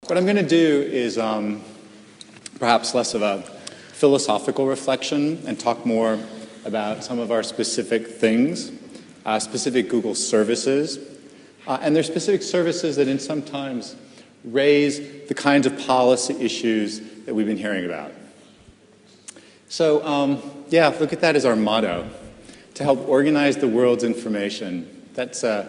What I'm going to do is perhaps less of a philosophical reflection and talk more about some of our specific things, specific Google services, and there's specific services that in sometimes raise the kinds of policy issues that we've been hearing about. So, yeah, look at that as our motto, to help organize the world's information. That's a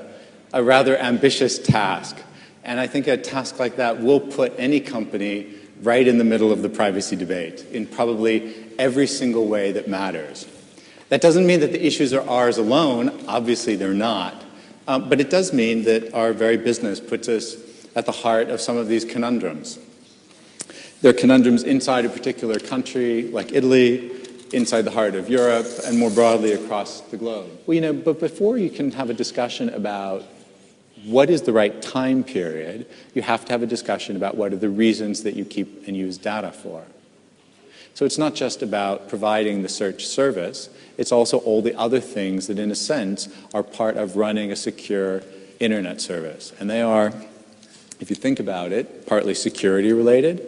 rather ambitious task. And I think a task like that will put any company right in the middle of the privacy debate in probably every single way that matters. That doesn't mean that the issues are ours alone. Obviously, they're not. But it does mean that our very business puts us at the heart of some of these conundrums. There are conundrums inside a particular country, like Italy, inside the heart of Europe, and more broadly across the globe. Well, but before you can have a discussion about what is the right time period, you have to have a discussion about what are the reasons that you keep and use data for. So it's not just about providing the search service, it's also all the other things that, in a sense, are part of running a secure internet service. And they are, if you think about it, partly security related.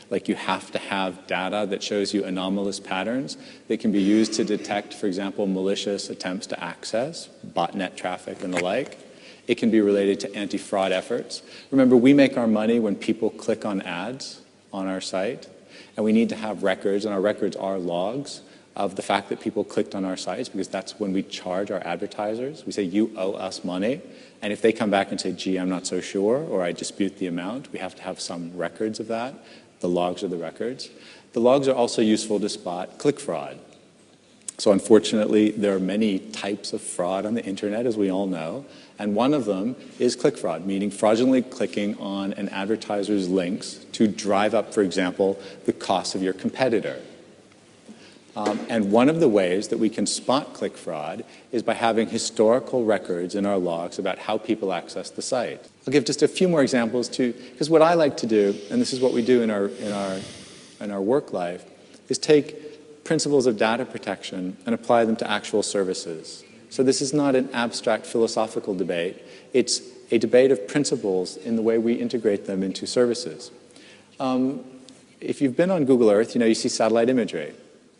Like you have to have data that shows you anomalous patterns that can be used to detect, for example, malicious attempts to access, botnet traffic and the like. It can be related to anti-fraud efforts. Remember, we make our money when people click on ads on our site, and we need to have records, and our records are logs of the fact that people clicked on our sites, because that's when we charge our advertisers. We say, you owe us money. And if they come back and say, gee, I'm not so sure, or I dispute the amount, we have to have some records of that. The logs are the records. The logs are also useful to spot click fraud. So unfortunately, there are many types of fraud on the internet, as we all know. And one of them is click fraud, meaning fraudulently clicking on an advertiser's links to drive up, for example, the cost of your competitor. And one of the ways that we can spot click fraud is by having historical records in our logs about how people access the site. I'll give just a few more examples too, because what I like to do, and this is what we do in our work life, is take principles of data protection and apply them to actual services. So this is not an abstract philosophical debate. It's a debate of principles in the way we integrate them into services. If you've been on Google Earth, you see satellite imagery,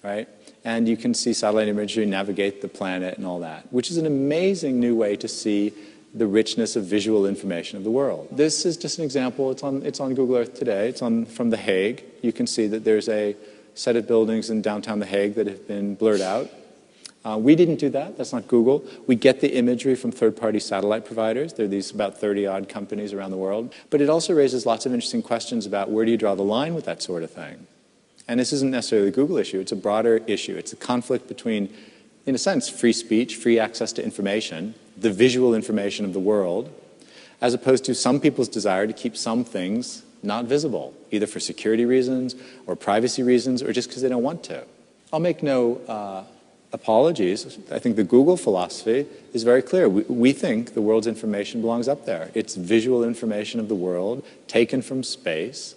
right? And you can see satellite imagery, navigate the planet and all that, which is an amazing new way to see the richness of visual information of the world. This is just an example. It's on Google Earth today. It's from The Hague. You can see that there's a set of buildings in downtown The Hague that have been blurred out. We didn't do that. That's not Google. We get the imagery from third-party satellite providers. There are these about 30-odd companies around the world. But it also raises lots of interesting questions about where do you draw the line with that sort of thing. And this isn't necessarily a Google issue. It's a broader issue. It's a conflict between, in a sense, free speech, free access to information, the visual information of the world, as opposed to some people's desire to keep some things not visible, either for security reasons or privacy reasons or just because they don't want to. I'll make no apologies. I think the Google philosophy is very clear. We think the world's information belongs up there. It's visual information of the world taken from space.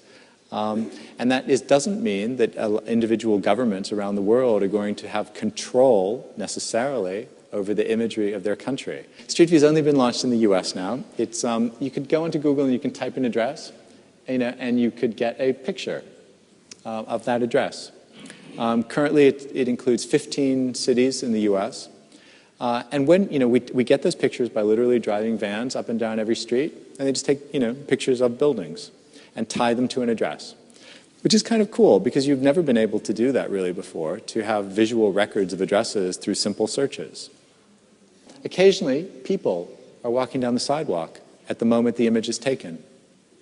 And that doesn't mean that individual governments around the world are going to have control, necessarily, over the imagery of their country. Street View has only been launched in the US now. You could go into Google and you can type an address, and you could get a picture of that address. Currently, it includes 15 cities in the US. And when we get those pictures by literally driving vans up and down every street, and they just take pictures of buildings and tie them to an address, which is kind of cool because you've never been able to do that really before, to have visual records of addresses through simple searches. Occasionally, people are walking down the sidewalk at the moment the image is taken.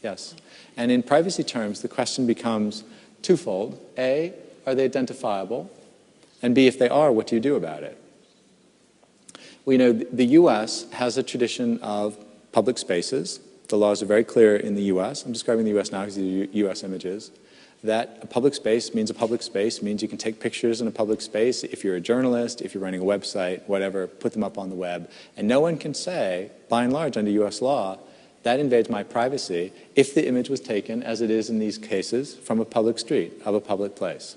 Yes. And in privacy terms, the question becomes twofold. A, are they identifiable? And B, if they are, what do you do about it? We know the US has a tradition of public spaces. The laws are very clear in the US. I'm describing the US now because these are US images. That a public space means you can take pictures in a public space. If you're a journalist, if you're running a website, whatever, put them up on the web. And no one can say, by and large, under US law, that invades my privacy if the image was taken, as it is in these cases, from a public street, of a public place.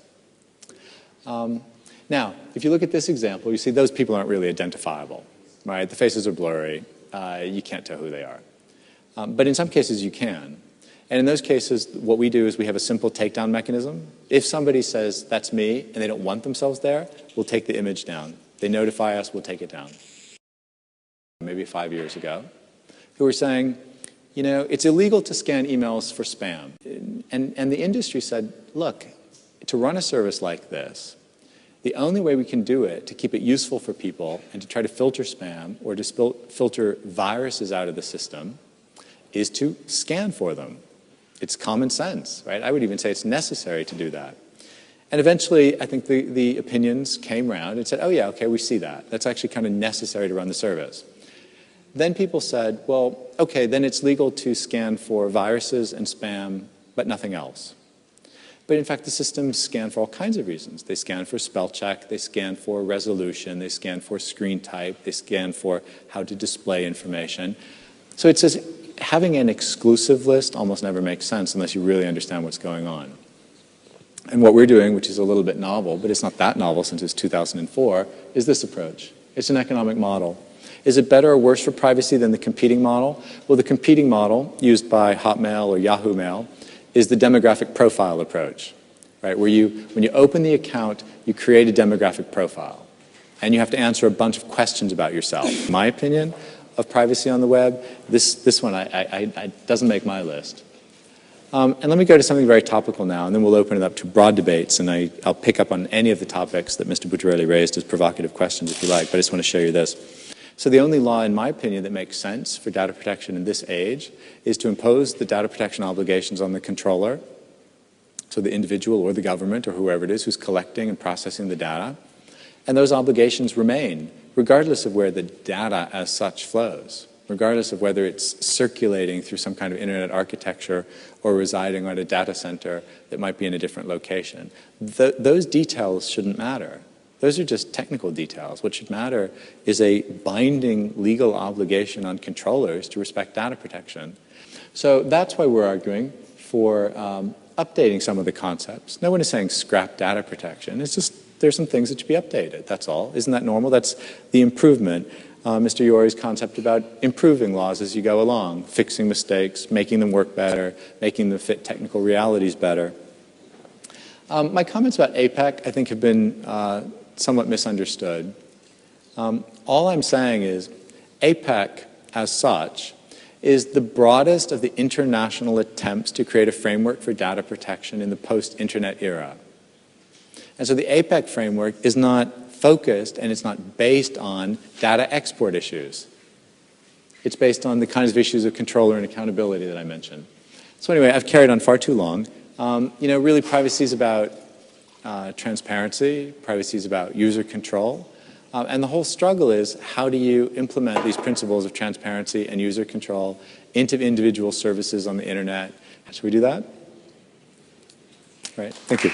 Now, if you look at this example, you see those people aren't really identifiable, right? The faces are blurry. You can't tell who they are. But in some cases, you can. And in those cases, what we do is we have a simple takedown mechanism. If somebody says, that's me, and they don't want themselves there, we'll take the image down. They notify us, we'll take it down. Maybe 5 years ago, who were saying, you know, it's illegal to scan emails for spam. And the industry said, look, to run a service like this, the only way we can do it to keep it useful for people and to try to filter spam or to filter viruses out of the system is to scan for them. It's common sense, right? I would even say it's necessary to do that. And eventually, I think the opinions came around and said, oh yeah, okay, we see that. That's actually kind of necessary to run the service. Then people said, well, okay, then it's legal to scan for viruses and spam, but nothing else. But in fact, the systems scan for all kinds of reasons. They scan for spell check, they scan for resolution, they scan for screen type, they scan for how to display information. So it says having an exclusive list almost never makes sense unless you really understand what's going on. And what we're doing, which is a little bit novel, but it's not that novel since it's 2004, is this approach. It's an economic model. Is it better or worse for privacy than the competing model? Well, the competing model used by Hotmail or Yahoo Mail is the demographic profile approach, right? Where when you open the account, you create a demographic profile. And you have to answer a bunch of questions about yourself. My opinion of privacy on the web, this one doesn't make my list. And let me go to something very topical now, and then we'll open it up to broad debates, and I'll pick up on any of the topics that Mr. Bucciarelli raised as provocative questions if you like, but I just want to show you this. So the only law, in my opinion, that makes sense for data protection in this age is to impose the data protection obligations on the controller, so the individual or the government or whoever it is who's collecting and processing the data. And those obligations remain, regardless of where the data as such flows, regardless of whether it's circulating through some kind of internet architecture or residing at a data center that might be in a different location. Those details shouldn't matter. Those are just technical details. What should matter is a binding legal obligation on controllers to respect data protection. So that's why we're arguing for updating some of the concepts. No one is saying scrap data protection. It's just there's some things that should be updated, that's all. Isn't that normal? That's the improvement. Mr. Yori's concept about improving laws as you go along, fixing mistakes, making them work better, making them fit technical realities better. My comments about APEC, I think, have been somewhat misunderstood. All I'm saying is APEC, as such, is the broadest of the international attempts to create a framework for data protection in the post-internet era. And so the APEC framework is not focused and it's not based on data export issues. It's based on the kinds of issues of controller and accountability that I mentioned. So anyway, I've carried on far too long. You know, really privacy is about transparency, privacy is about user control, and the whole struggle is how do you implement these principles of transparency and user control into individual services on the internet. Should we do that? Right, thank you.